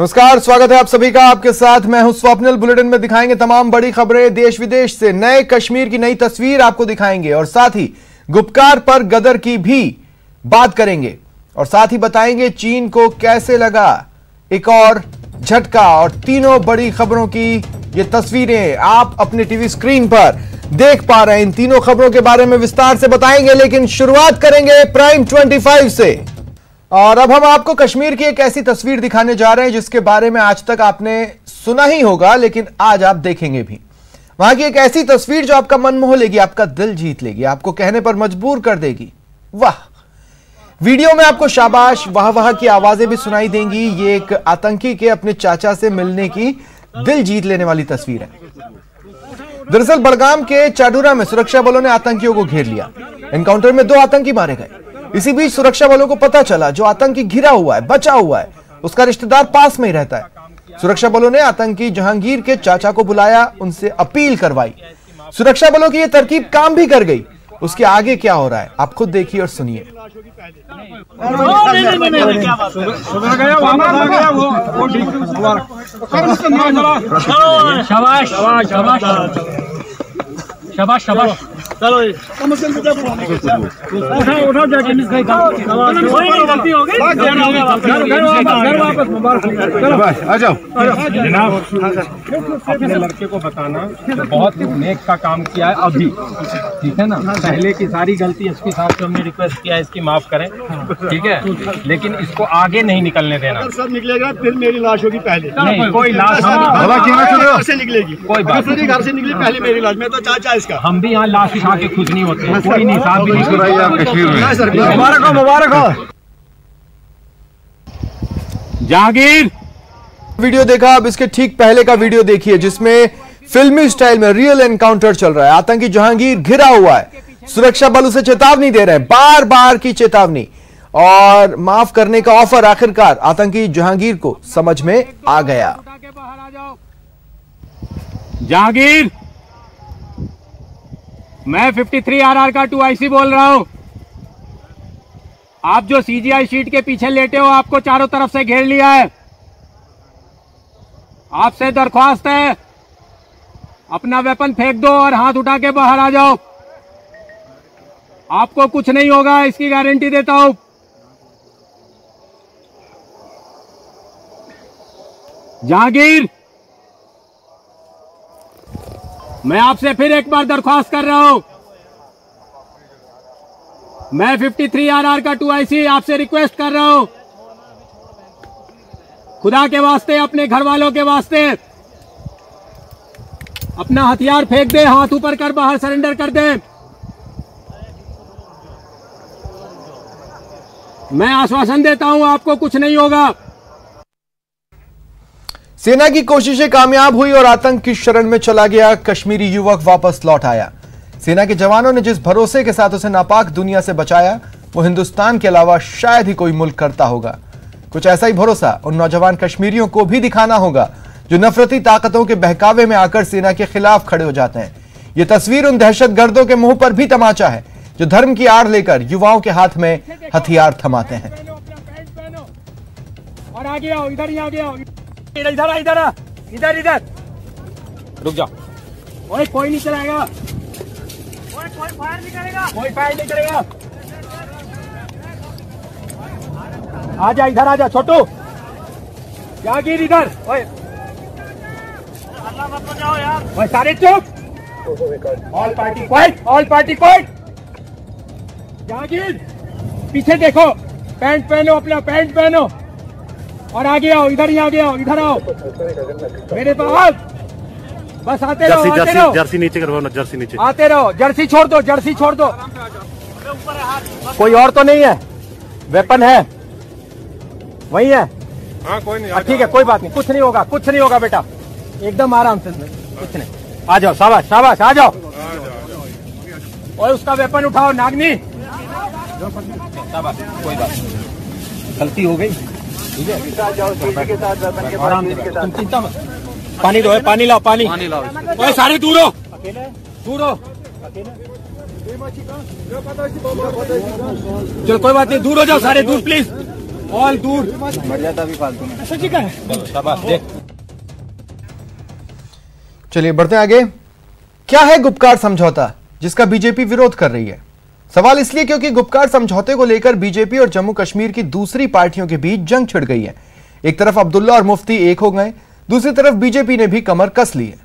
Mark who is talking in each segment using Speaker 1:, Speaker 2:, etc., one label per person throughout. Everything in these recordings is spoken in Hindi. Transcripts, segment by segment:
Speaker 1: नमस्कार, स्वागत है आप सभी का। आपके साथ मैं हूं स्वप्निल। बुलेटिन में दिखाएंगे तमाम बड़ी खबरें देश विदेश से। नए कश्मीर की नई तस्वीर आपको दिखाएंगे और साथ ही गुपकार पर गदर की भी बात करेंगे और साथ ही बताएंगे चीन को कैसे लगा एक और झटका। और तीनों बड़ी खबरों की ये तस्वीरें आप अपने टीवी स्क्रीन पर देख पा रहे हैं। इन तीनों खबरों के बारे में विस्तार से बताएंगे, लेकिन शुरुआत करेंगे प्राइम 25 से। और अब हम आपको कश्मीर की एक ऐसी तस्वीर दिखाने जा रहे हैं जिसके बारे में आज तक आपने सुना ही होगा, लेकिन आज आप देखेंगे भी। वहां की एक ऐसी तस्वीर जो आपका मन मोह लेगी, आपका दिल जीत लेगी, आपको कहने पर मजबूर कर देगी वाह। वीडियो में आपको शाबाश वाह वाह की आवाजें भी सुनाई देंगी। ये एक आतंकी के अपने चाचा से मिलने की दिल जीत लेने वाली तस्वीर है। दरअसल बड़गाम के चाडूरा में सुरक्षा बलों ने आतंकियों को घेर लिया। एनकाउंटर में 2 आतंकी मारे गए। इसी बीच सुरक्षा बलों को पता चला जो आतंकी घिरा हुआ है, बचा हुआ है, उसका रिश्तेदार पास में ही रहता है। सुरक्षा बलों ने आतंकी जहांगीर के चाचा को बुलाया, उनसे अपील करवाई। सुरक्षा बलों की यह तरकीब काम भी कर गई। उसके आगे क्या हो रहा है आप खुद देखिए और सुनिए।
Speaker 2: शाबाश शाबाश, चलो उठाओ जाके गलती हो गई,
Speaker 3: आ जाओ जनाब। अपने लड़के को बताना बहुत नेक का काम किया है अभी, ठीक है ना। पहले की सारी गलती एसपी साहब से हमने रिक्वेस्ट किया है इसकी माफ करें, ठीक है, लेकिन इसको आगे नहीं निकलने देना।
Speaker 4: सब निकलेगा फिर मेरी लाश होगी पहले।
Speaker 3: नहीं, कोई लाश
Speaker 4: घर से निकलेगी,
Speaker 3: कोई बात नहीं।
Speaker 4: घर से निकली पहले मेरी लाश। मैं तो चाचा इसका।
Speaker 3: हम भी यहाँ लाश उठा के खुश नहीं होते, कोई नहीं साहब भी नहीं।
Speaker 4: मुबारक हो, मुबारक हो
Speaker 3: जहांगीर।
Speaker 1: वीडियो देखा, अब इसके ठीक पहले का वीडियो देखिए जिसमें फिल्मी स्टाइल में रियल एनकाउंटर चल रहा है। आतंकी जहांगीर घिरा हुआ है, सुरक्षा बल उसे चेतावनी दे रहे हैं, बार बार की चेतावनी और माफ करने का ऑफर। आखिरकार आतंकी जहांगीर को समझ में आ गया।
Speaker 3: जहांगीर, मैं 53 RR का 2IC बोल रहा हूं। आप जो CGI शीट के पीछे लेटे हो, आपको चारों तरफ से घेर लिया है। आपसे दरख्वास्त है अपना वेपन फेंक दो और हाथ उठा के बाहर आ जाओ। आपको कुछ नहीं होगा, इसकी गारंटी देता हूं। जहांगीर, मैं आपसे फिर एक बार दरख्वास्त कर रहा हूं। मैं 53 RR का 2IC आपसे रिक्वेस्ट कर रहा हूं, खुदा के वास्ते, अपने घर वालों के वास्ते, अपना हथियार फेंक दे, हाथ ऊपर कर बाहर सरेंडर कर दे। मैं आश्वासन देता हूं आपको कुछ नहीं होगा।
Speaker 1: सेना की कोशिशें कामयाब हुई और आतंक की शरण में चला गया कश्मीरी युवक वापस लौट आया। सेना के जवानों ने जिस भरोसे के साथ उसे नापाक दुनिया से बचाया, वो हिंदुस्तान के अलावा शायद ही कोई मुल्क करता होगा। कुछ ऐसा ही भरोसा उन नौजवान कश्मीरियों को भी दिखाना होगा जो नफरती ताकतों के बहकावे में आकर सेना के खिलाफ खड़े हो जाते हैं। ये तस्वीर उन दहशतगर्दों के मुंह पर भी तमाचा है जो धर्म की आड़ लेकर युवाओं के हाथ में हथियार थमाते हैं।
Speaker 2: और आगे आओ, इधर ही आगे आओ, इधर इधर इधर इधर
Speaker 3: रुक जाओ।
Speaker 2: कोई नहीं चलाएगा, कोई फायर नहीं करेगा, कोई फायर नहीं करेगा। आजा इधर, आजा छोटू, जहांगीर इधर। अल्लाह मत हो जाओ यार, सारे चुप। All party quite, all party quite. Jahangir पीछे देखो, पैंट पहनो, अपना पैंट पहनो और आगे आओ, इधर ही आगे आओ, इधर आओ मेरे पास। बस आते रहो, आते रहो।
Speaker 4: जर्सी नीचे करवाओ ना, जर्सी नीचे।
Speaker 2: आते रहो, जर्सी छोड़ दो, जर्सी छोड़ दो। कोई और तो नहीं है? वेपन है वही है?
Speaker 3: हाँ, कोई नहीं।
Speaker 2: ठीक है, कोई बात नहीं, कुछ नहीं होगा, कुछ नहीं होगा बेटा, एकदम आराम से, कुछ नहीं। आ जाओ, शाबाश शाबाश, आ जाओ। और उसका वेपन उठाओ, नागनी। शाबाश, कोई बात नहीं, गलती हो गई, ठीक है। आराम से, तुम चिंता मत। पानी दो, पानी लाओ, पानी लाओ। ओए सारे दूर हो, दूर हो। चलो कोई बात नहीं, दूर हो जाओ सारे, दूर प्लीज। ऑल दूर मर्यादा भी फालतू में सच्ची का है। शाबाश देख।
Speaker 1: चलिए बढ़ते आगे। क्या है गुपकार समझौता जिसका बीजेपी विरोध कर रही है? सवाल इसलिए क्योंकि गुपकार समझौते को लेकर बीजेपी और जम्मू कश्मीर की दूसरी पार्टियों के बीच जंग छिड़ गई है। एक तरफ अब्दुल्ला और मुफ्ती एक हो गए, दूसरी तरफ बीजेपी ने भी कमर कस ली है।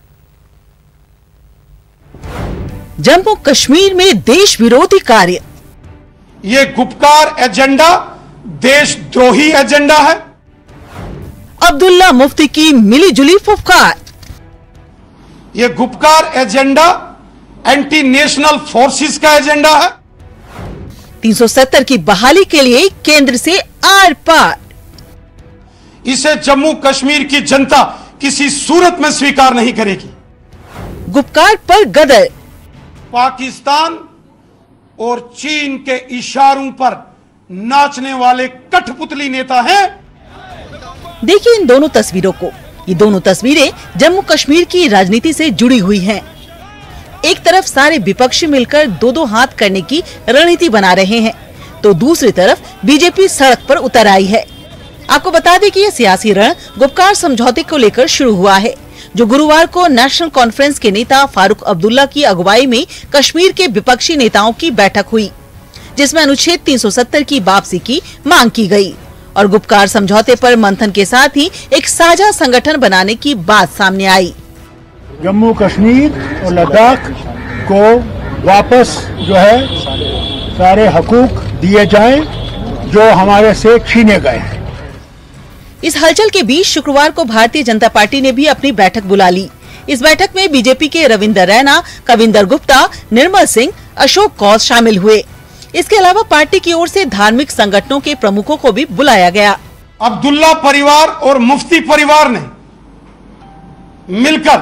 Speaker 5: जम्मू कश्मीर में देश विरोधी कार्य,
Speaker 6: ये गुपकार एजेंडा देशद्रोही एजेंडा है।
Speaker 5: अब्दुल्ला मुफ्ती की मिलीजुली फुफकार,
Speaker 6: ये Gupkar agenda anti national forces का एजेंडा है।
Speaker 5: 370 की बहाली के लिए केंद्र से आर पार,
Speaker 6: इसे जम्मू कश्मीर की जनता किसी सूरत में स्वीकार नहीं करेगी।
Speaker 5: गुपकार पर गदर,
Speaker 6: पाकिस्तान और चीन के इशारों पर नाचने वाले कठपुतली नेता हैं।
Speaker 5: देखिए इन दोनों तस्वीरों को। ये दोनों तस्वीरें जम्मू कश्मीर की राजनीति से जुड़ी हुई हैं। एक तरफ सारे विपक्षी मिलकर दो दो हाथ करने की रणनीति बना रहे हैं, तो दूसरी तरफ बीजेपी सड़क पर उतर आई है। आपको बता दें कि यह सियासी रण गुपकार समझौते को लेकर शुरू हुआ है, जो गुरुवार को नेशनल कॉन्फ्रेंस के नेता फारूक अब्दुल्ला की अगुवाई में कश्मीर के विपक्षी नेताओं की बैठक हुई, जिसमें अनुच्छेद 370 की वापसी की मांग की गई और गुपकार समझौते पर मंथन के साथ ही एक साझा संगठन बनाने की बात सामने आई।
Speaker 7: जम्मू कश्मीर और लद्दाख को वापस जो है सारे हकूक दिए जाएं जो हमारे से छीने गए हैं।
Speaker 5: इस हलचल के बीच शुक्रवार को भारतीय जनता पार्टी ने भी अपनी बैठक बुला ली। इस बैठक में बीजेपी के रविंदर रैना, कविंदर गुप्ता, निर्मल सिंह, अशोक कौल शामिल हुए। इसके अलावा पार्टी की ओर से धार्मिक संगठनों के प्रमुखों को भी बुलाया गया।
Speaker 6: अब्दुल्ला परिवार और मुफ्ती परिवार ने मिलकर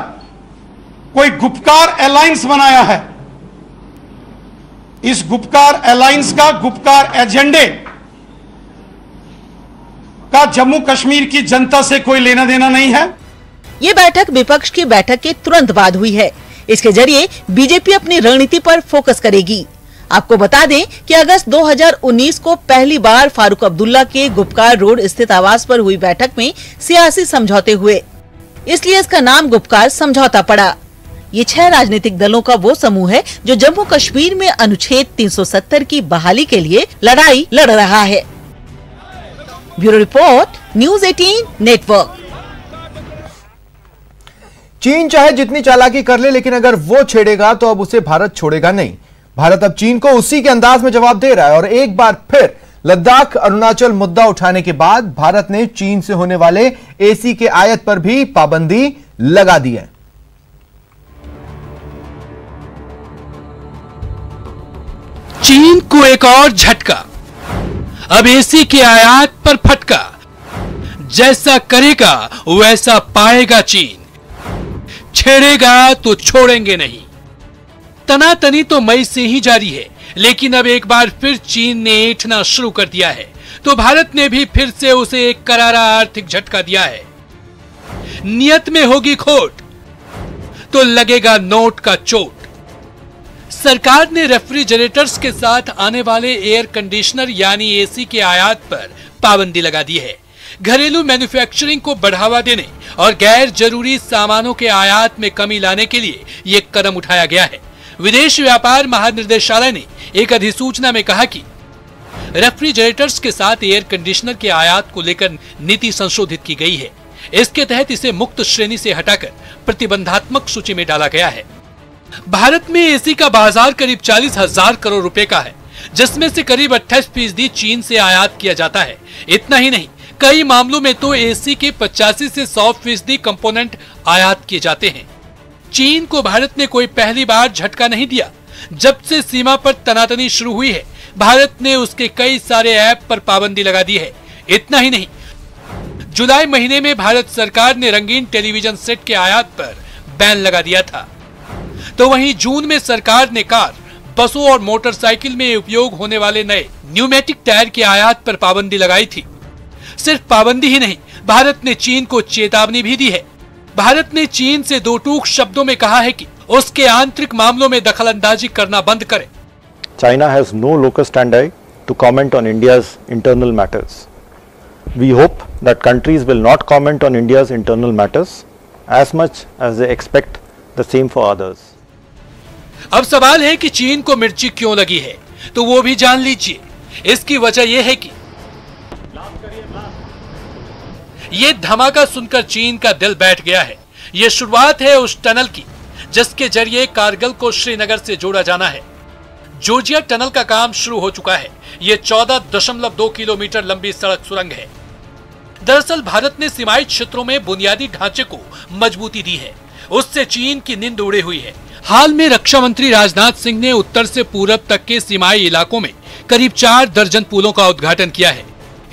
Speaker 6: कोई गुपकार अलायंस बनाया है। इस गुपकार अलायंस का, गुपकार एजेंडे का जम्मू कश्मीर की जनता से कोई लेना देना नहीं है।
Speaker 5: ये बैठक विपक्ष की बैठक के तुरंत बाद हुई है। इसके जरिए बीजेपी अपनी रणनीति पर फोकस करेगी। आपको बता दें कि अगस्त 2019 को पहली बार फारूक अब्दुल्ला के गुपकार रोड स्थित आवास पर हुई बैठक में सियासी समझौते हुए, इसलिए इसका नाम गुपकार समझौता पड़ा। ये 6 राजनीतिक दलों का वो समूह है जो जम्मू कश्मीर में अनुच्छेद 370 की बहाली के लिए लड़ाई लड़ रहा है। Bureau report, news 18 network.
Speaker 1: चीन चाहे जितनी चालाकी कर ले, लेकिन अगर वो छेड़ेगा तो अब उसे भारत छोड़ेगा नहीं। भारत अब चीन को उसी के अंदाज में जवाब दे रहा है और एक बार फिर लद्दाख अरुणाचल मुद्दा उठाने के बाद भारत ने चीन से होने वाले एसी के आयात पर भी पाबंदी लगा दी है।
Speaker 8: चीन को एक और झटका, अब एसी के आयात पर फटका। जैसा करेगा वैसा पाएगा चीन, छेड़ेगा तो छोड़ेंगे नहीं। तनातनी तो मई से ही जारी है, लेकिन अब एक बार फिर चीन ने ऐंठना शुरू कर दिया है, तो भारत ने भी फिर से उसे एक करारा आर्थिक झटका दिया है। नियत में होगी खोट तो लगेगा नोट का चोट। सरकार ने रेफ्रिजरेटर्स के साथ आने वाले एयर कंडीशनर यानी एसी के आयात पर पाबंदी लगा दी है। घरेलू मैन्युफैक्चरिंग को बढ़ावा देने और गैर जरूरी सामानों के आयात में कमी लाने के लिए ये कदम उठाया गया है। विदेश व्यापार महानिदेशालय ने एक अधिसूचना में कहा कि रेफ्रिजरेटर्स के साथ एयर कंडीशनर के आयात को लेकर नीति संशोधित की गई है। इसके तहत इसे मुक्त श्रेणी से हटाकर प्रतिबंधात्मक सूची में डाला गया है। भारत में एसी का बाजार करीब 40,000 करोड़ रुपए का है, जिसमें से करीब 28% चीन से आयात किया जाता है। इतना ही नहीं, कई मामलों में तो एसी के 85 से 100% कंपोनेंट आयात किए जाते हैं। चीन को भारत ने कोई पहली बार झटका नहीं दिया। जब से सीमा पर तनातनी शुरू हुई है, भारत ने उसके कई सारे ऐप पर पाबंदी लगा दी है। इतना ही नहीं, जुलाई महीने में भारत सरकार ने रंगीन टेलीविजन सेट के आयात पर बैन लगा दिया था। तो वहीं जून में सरकार ने कार, बसों और मोटरसाइकिल में उपयोग होने वाले नए न्यूमेटिक टायर के आयात पर पाबंदी लगाई थी। सिर्फ पाबंदी ही नहीं, भारत ने चीन को चेतावनी भी दी है। भारत ने चीन से दो टूक शब्दों में कहा है कि उसके आंतरिक मामलों में दखलंदाजी करना बंद करे।
Speaker 9: China has no locus standi to comment on India's internal matters. We hope that countries will not comment on India's internal matters as much as they expect the same for others.
Speaker 8: अब सवाल है कि चीन को मिर्ची क्यों लगी है, तो वो भी जान लीजिए। इसकी वजह यह है कि ये धमाका सुनकर चीन का दिल बैठ गया है। ये शुरुआत है उस टनल की जिसके जरिए कारगिल को श्रीनगर से जोड़ा जाना है। जॉर्जिया टनल का काम शुरू हो चुका है। ये 14.2 किलोमीटर लंबी सड़क सुरंग है। दरअसल भारत ने सीमाई क्षेत्रों में बुनियादी ढांचे को मजबूती दी है, उससे चीन की नींद उड़ी हुई है। हाल में रक्षा मंत्री राजनाथ सिंह ने उत्तर से पूरब तक के सीमाई इलाकों में करीब 4 दर्जन पुलों का उद्घाटन किया है।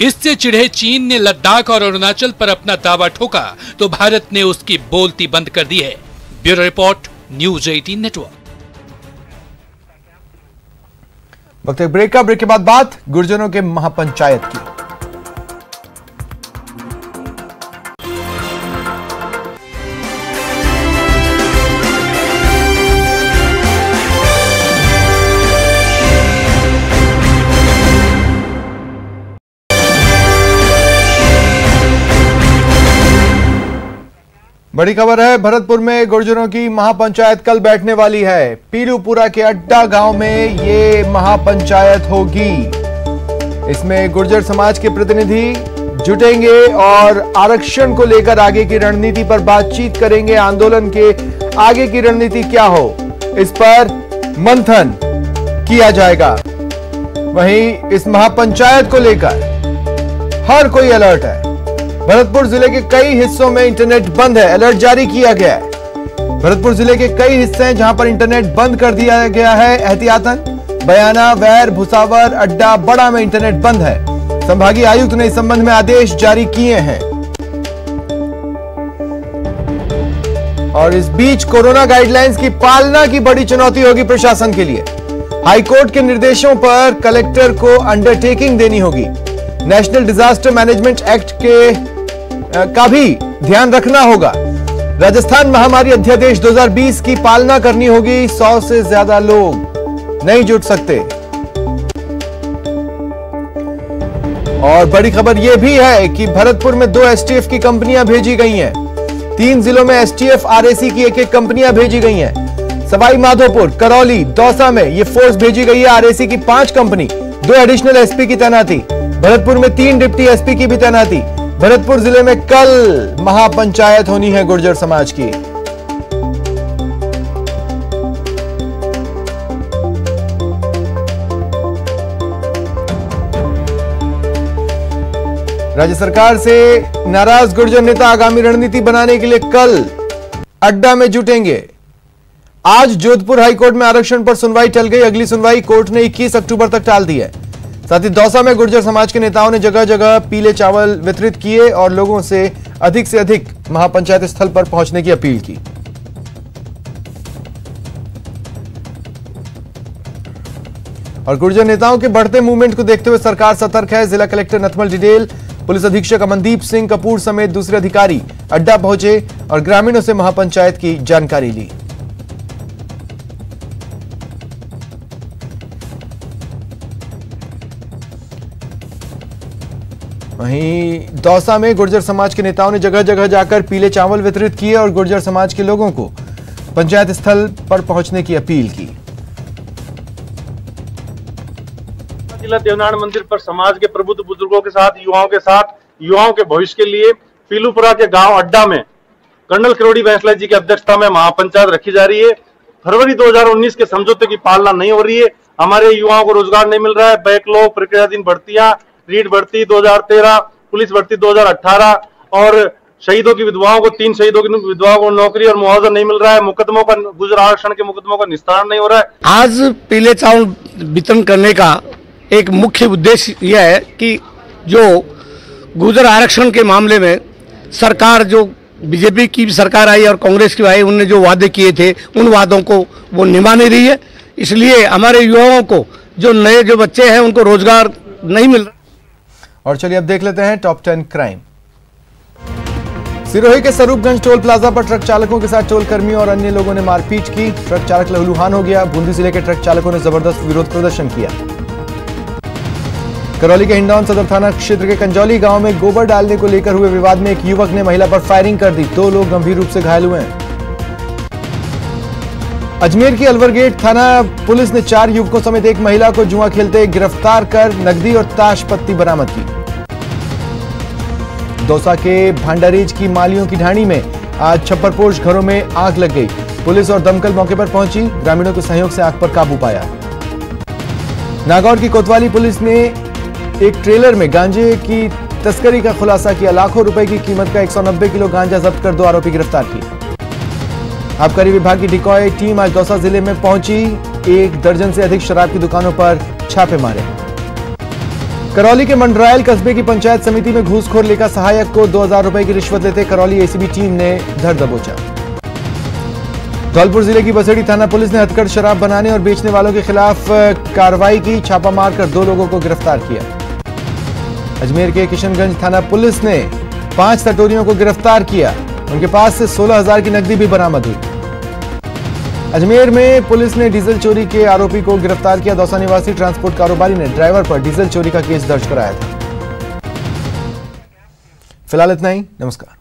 Speaker 8: इससे चिढ़े चीन ने लद्दाख और अरुणाचल पर अपना दावा ठोका तो भारत ने उसकी बोलती बंद कर दी है। Bureau report, news 18 network.
Speaker 1: वक्त एक ब्रेक का। ब्रेक के बाद बात गुर्जरों के महापंचायत की। बड़ी खबर है, भरतपुर में गुर्जरों की महापंचायत कल बैठने वाली है। पीलूपुरा के अड्डा गांव में ये महापंचायत होगी। इसमें गुर्जर समाज के प्रतिनिधि जुटेंगे और आरक्षण को लेकर आगे की रणनीति पर बातचीत करेंगे। आंदोलन के आगे की रणनीति क्या हो, इस पर मंथन किया जाएगा। वहीं इस महापंचायत को लेकर हर कोई अलर्ट है। भरतपुर जिले के कई हिस्सों में इंटरनेट बंद है, अलर्ट जारी किया गया है। भरतपुर जिले के कई हिस्से हैं जहां पर इंटरनेट बंद कर दिया गया है एहतियातन। बयाना, वैर, भुसावर, अड्डा, बड़ा में इंटरनेट बंद है। संभागीय आयुक्त ने इस संबंध में आदेश जारी किए हैं। और इस बीच कोरोना गाइडलाइंस की पालना की बड़ी चुनौती होगी प्रशासन के लिए। हाईकोर्ट के निर्देशों पर कलेक्टर को अंडरटेकिंग देनी होगी। नेशनल डिजास्टर मैनेजमेंट एक्ट का भी ध्यान रखना होगा। राजस्थान महामारी अध्यादेश 2020 की पालना करनी होगी। 100 से ज्यादा लोग नहीं जुट सकते। और बड़ी खबर यह भी है कि भरतपुर में 2 एसटीएफ की कंपनियां भेजी गई हैं। 3 जिलों में एसटीएफ, आरएसी की एक कंपनियां भेजी गई हैं। सवाई माधोपुर, करौली, दौसा में यह फोर्स भेजी गई है। आरएसी की 5 कंपनी, 2 एडिशनल एसपी की तैनाती। भरतपुर में 3 डिप्टी एसपी की भी तैनाती। भरतपुर जिले में कल महापंचायत होनी है गुर्जर समाज की। राज्य सरकार से नाराज गुर्जर नेता आगामी रणनीति बनाने के लिए कल अड्डा में जुटेंगे। आज जोधपुर हाईकोर्ट में आरक्षण पर सुनवाई टल गई। अगली सुनवाई कोर्ट ने 21 अक्टूबर तक टाल दी है। साथ ही दौसा में गुर्जर समाज के नेताओं ने जगह जगह पीले चावल वितरित किए और लोगों से अधिक महापंचायत स्थल पर पहुंचने की अपील की। और गुर्जर नेताओं के बढ़ते मूवमेंट को देखते हुए सरकार सतर्क है। जिला कलेक्टर नथमल डिडेल, पुलिस अधीक्षक अमनदीप सिंह कपूर समेत दूसरे अधिकारी अड्डा पहुंचे और ग्रामीणों से महापंचायत की जानकारी ली। वहीं दौसा में गुर्जर समाज के नेताओं ने जगह जगह जाकर पीले चावल वितरित किए और गुर्जर समाज के लोगों को पंचायत स्थल पर पहुंचने की अपील की।
Speaker 10: जिला देवनारायण मंदिर पर समाज के प्रबुद्ध बुजुर्गों के साथ, युवाओं के भविष्य के लिए पीलूपुरा के गांव अड्डा में कर्नल किरोड़ी बैंसला जी की अध्यक्षता में महापंचायत रखी जा रही है। फरवरी 2019 के समझौते की पालना नहीं हो रही है। हमारे युवाओं को रोजगार नहीं मिल रहा है। बैकलॉग, प्रक्रियाधीन भर्तियां, रीट भर्ती 2013, पुलिस भर्ती 2018 और शहीदों की विधवाओं को 3 शहीदों की विधवाओं को नौकरी और मुआवजा नहीं मिल रहा है। मुकदमों का, गुजर आरक्षण के मुकदमों का निस्तारण नहीं हो रहा है।
Speaker 11: आज पीले चावल वितरण करने का एक मुख्य उद्देश्य यह है कि जो गुजर आरक्षण के मामले में सरकार, जो बीजेपी की सरकार आई और कांग्रेस की आई, उनने जो वादे किए थे उन वादों को वो निभा नहीं रही है। इसलिए हमारे युवाओं को, जो बच्चे हैं, उनको रोजगार नहीं मिल रहा।
Speaker 1: और चलिए अब देख लेते हैं टॉप 10 क्राइम। सिरोही के स्वरूपगंज टोल प्लाजा पर ट्रक चालकों के साथ टोल कर्मियों और अन्य लोगों ने मारपीट की। ट्रक चालक लहूलुहान हो गया। बूंदी जिले के ट्रक चालकों ने जबरदस्त विरोध प्रदर्शन किया। करौली के हिंडौन सदर थाना क्षेत्र के कंजौली गांव में गोबर डालने को लेकर हुए विवाद में एक युवक ने महिला पर फायरिंग कर दी। 2 लोग गंभीर रूप से घायल हुए हैं। अजमेर की अलवर गेट थाना पुलिस ने 4 युवकों समेत एक महिला को जुआ खेलते गिरफ्तार कर नकदी और ताश पत्ती बरामद की। दौसा के भांडारीज की मालियों की ढाणी में आज छप्परपोश घरों में आग लग गई। पुलिस और दमकल मौके पर पहुंची, ग्रामीणों के सहयोग से आग पर काबू पाया। नागौर की कोतवाली पुलिस ने एक ट्रेलर में गांजे की तस्करी का खुलासा किया। लाखों रुपए की कीमत का 190 किलो गांजा जब्त कर 2 आरोपी गिरफ्तार किए। आबकारी विभाग की डिकॉय टीम आज दौसा जिले में पहुंची, 1 दर्जन से अधिक शराब की दुकानों पर छापे मारे। करौली के मंडरायल कस्बे की पंचायत समिति में घूसखोर लेखा सहायक को 2000 रुपए की रिश्वत लेते करौली एसीबी टीम ने धर दबोचा। धौलपुर जिले की बसेड़ी थाना पुलिस ने हथकढ़ शराब बनाने और बेचने वालों के खिलाफ कार्रवाई की, छापा मारकर 2 लोगों को गिरफ्तार किया। अजमेर के किशनगंज थाना पुलिस ने 5 सटोरियों को गिरफ्तार किया, उनके पास से 16,000 की नकदी भी बरामद हुई। अजमेर में पुलिस ने डीजल चोरी के आरोपी को गिरफ्तार किया। दौसा निवासी ट्रांसपोर्ट कारोबारी ने ड्राइवर पर डीजल चोरी का केस दर्ज कराया था। फिलहाल इतना ही, नमस्कार।